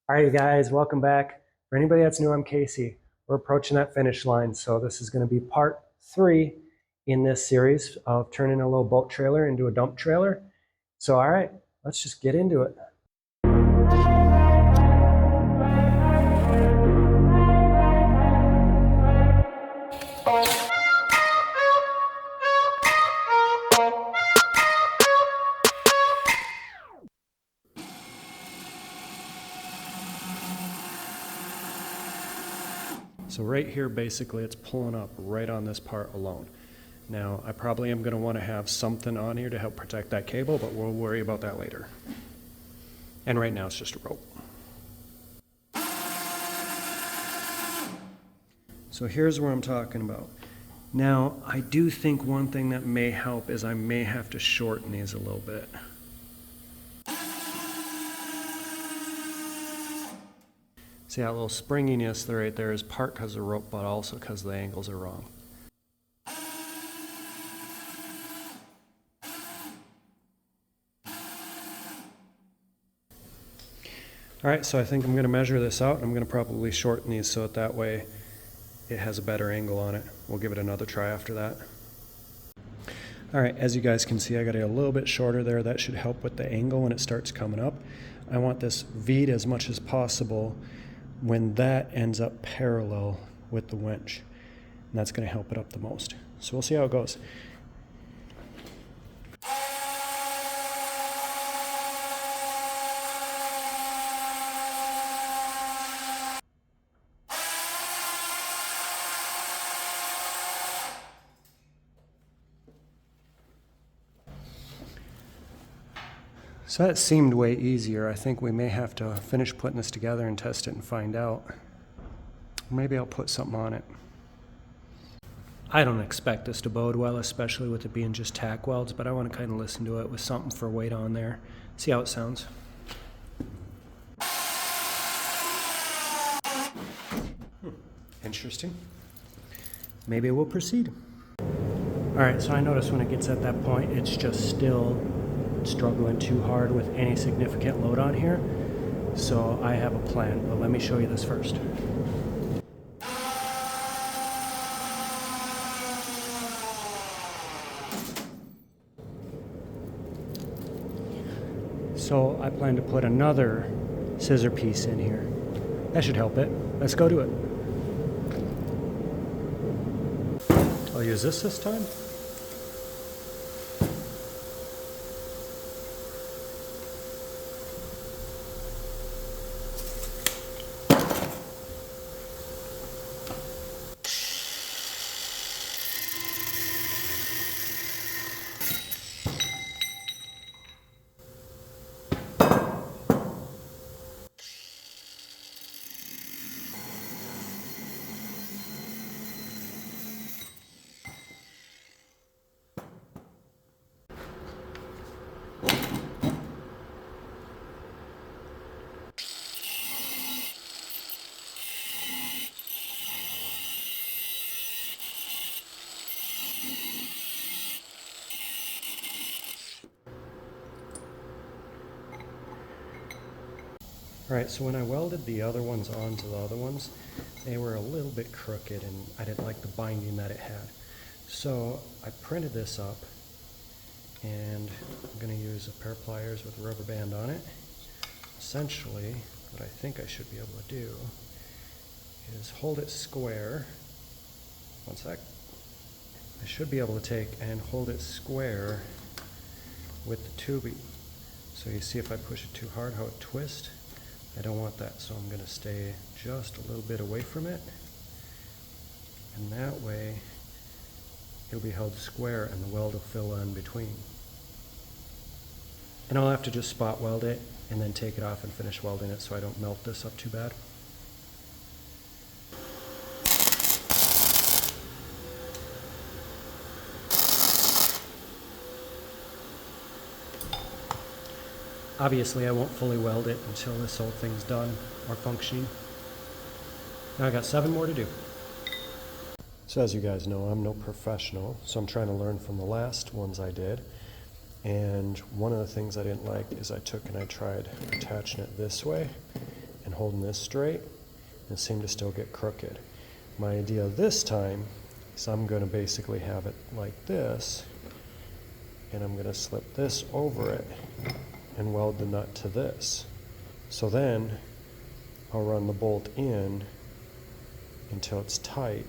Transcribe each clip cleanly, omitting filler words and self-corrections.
All right, guys, welcome back. For anybody that's new, I'm Casey. We're approaching that finish line, so this is going to be part 3 in this series of turning a little boat trailer into a dump trailer. So, all right, let's just get into it. So right here, basically, it's pulling up right on this part alone. Now, I probably am going to want to have something on here to help protect that cable, but we'll worry about that later. And right now, it's just a rope. So here's where I'm talking about. Now, I do think one thing that may help is I may have to shorten these a little bit. See that little springiness right there is part because of the rope, but also because the angles are wrong. All right, so I think I'm going to measure this out, and I'm going to probably shorten these so that way it has a better angle on it. We'll give it another try after that. All right, as you guys can see, I got it a little bit shorter there. That should help with the angle when it starts coming up. I want this V'd as much as possible when that ends up parallel with the winch. And that's going to help it up the most. So we'll see how it goes. So that seemed way easier. I think we may have to finish putting this together and test it and find out. Maybe I'll put something on it. I don't expect this to bode well, especially with it being just tack welds, but I want to kind of listen to it with something for weight on there. See how it sounds. Interesting. Maybe we'll proceed. All right, so I notice when it gets at that point, it's just still struggling too hard with any significant load on here. So I have a plan, but let me show you this first. So I plan to put another scissor piece in here. That should help it. Let's go do it. I'll use this time. Alright, so when I welded the other ones onto the other ones, they were a little bit crooked and I didn't like the binding that it had. So I printed this up and I'm going to use a pair of pliers with a rubber band on it. Essentially, what I think I should be able to do is hold it square. One sec. I should be able to take and hold it square with the tubing. So you see if I push it too hard how it twists. I don't want that, so I'm going to stay just a little bit away from it. And that way, it'll be held square and the weld will fill in between. And I'll have to just spot weld it and then take it off and finish welding it so I don't melt this up too bad. Obviously, I won't fully weld it until this whole thing's done or functioning. Now I got 7 more to do. So as you guys know, I'm no professional, so I'm trying to learn from the last ones I did. And one of the things I didn't like is I took and I tried attaching it this way and and holding this straight, and seem to still get crooked. My idea this time is I'm going to basically have it like this, and I'm going to slip this over it and weld the nut to this. So then I'll run the bolt in until it's tight,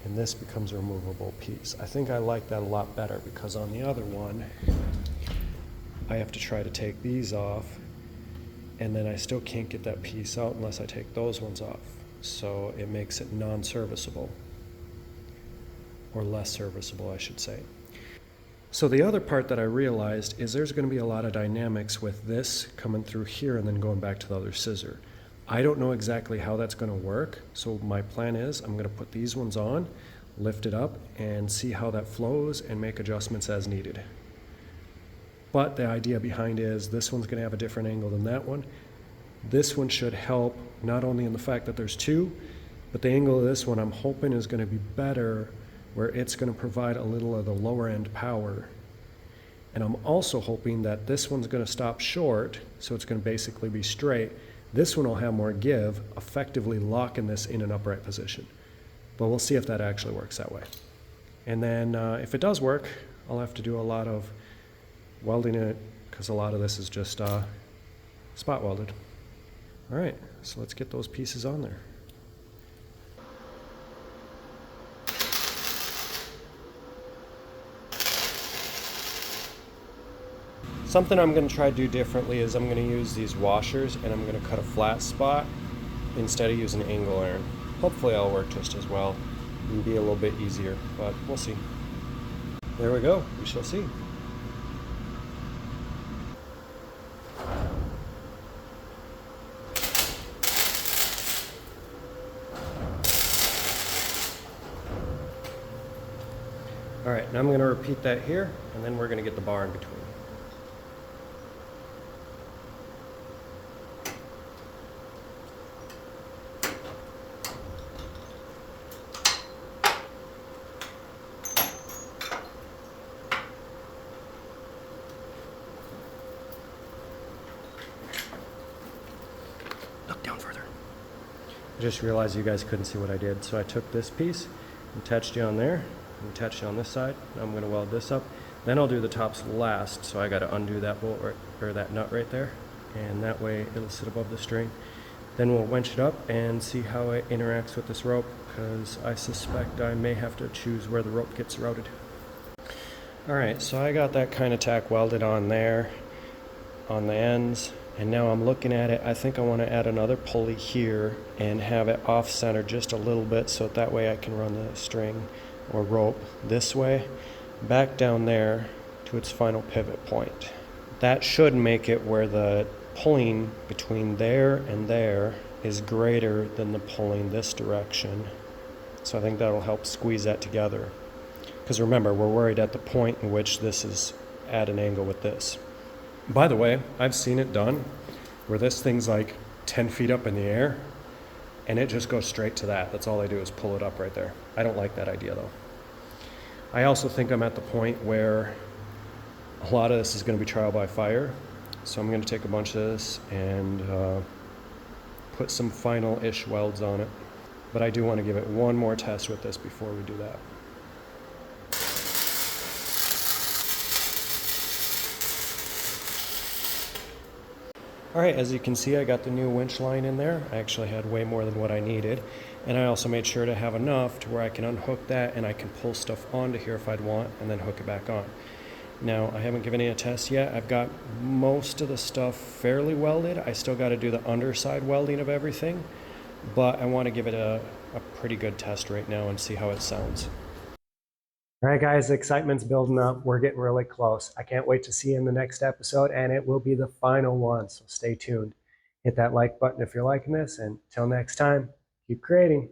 and this becomes a removable piece. I think I like that a lot better because on the other one, I have to try to take these off, and then I still can't get that piece out unless I take those ones off. So it makes it non-serviceable, or less serviceable, I should say. So the other part that I realized is there's going to be a lot of dynamics with this coming through here and then going back to the other scissor. I don't know exactly how that's going to work, so my plan is I'm going to put these ones on, lift it up, and see how that flows and make adjustments as needed. But the idea behind it is this one's going to have a different angle than that one. This one should help not only in the fact that there's two, but the angle of this one I'm hoping is going to be better, where it's going to provide a little of the lower end power. And I'm also hoping that this one's going to stop short, so it's going to basically be straight. This one will have more give, effectively locking this in an upright position. But we'll see if that actually works that way. And then if it does work, I'll have to do a lot of welding it, because a lot of this is just spot welded. All right, so let's get those pieces on there. Something I'm going to try to do differently is I'm going to use these washers, and I'm going to cut a flat spot instead of using angle iron. Hopefully it'll work just as well and be a little bit easier, but we'll see. There we go, we shall see. All right, now I'm going to repeat that here, and then we're going to get the bar in between. Look down further. I just realized you guys couldn't see what I did, so I took this piece and attached it on there, and attached it on this side. Now I'm going to weld this up. Then I'll do the tops last, so I got to undo that bolt or that nut right there, and that way it'll sit above the string. Then we'll winch it up and see how it interacts with this rope, because I suspect I may have to choose where the rope gets routed. Alright, so I got that kind of tack welded on there, on the ends, and now I'm looking at it. I think I want to add another pulley here and have it off-center just a little bit, so that way I can run the string or rope this way, back down there to its final pivot point. That should make it where the pulling between there and there is greater than the pulling this direction. So I think that'll help squeeze that together. Because remember, we're worried at the point in which this is at an angle with this. By the way, I've seen it done where this thing's like 10 feet up in the air and it just goes straight to that. That's all they do is pull it up right there. I don't like that idea though. I also think I'm at the point where a lot of this is going to be trial by fire. So I'm going to take a bunch of this and put some final-ish welds on it. But I do want to give it one more test with this before we do that. Alright, as you can see, I got the new winch line in there. I actually had way more than what I needed. And I also made sure to have enough to where I can unhook that and I can pull stuff onto here if I'd want and then hook it back on. Now, I haven't given it a test yet. I've got most of the stuff fairly welded. I still got to do the underside welding of everything, but I want to give it a pretty good test right now and see how it sounds. All right, guys, the excitement's building up. We're getting really close. I can't wait to see you in the next episode, and it will be the final one, so stay tuned. Hit that like button if you're liking this, and until next time, keep creating.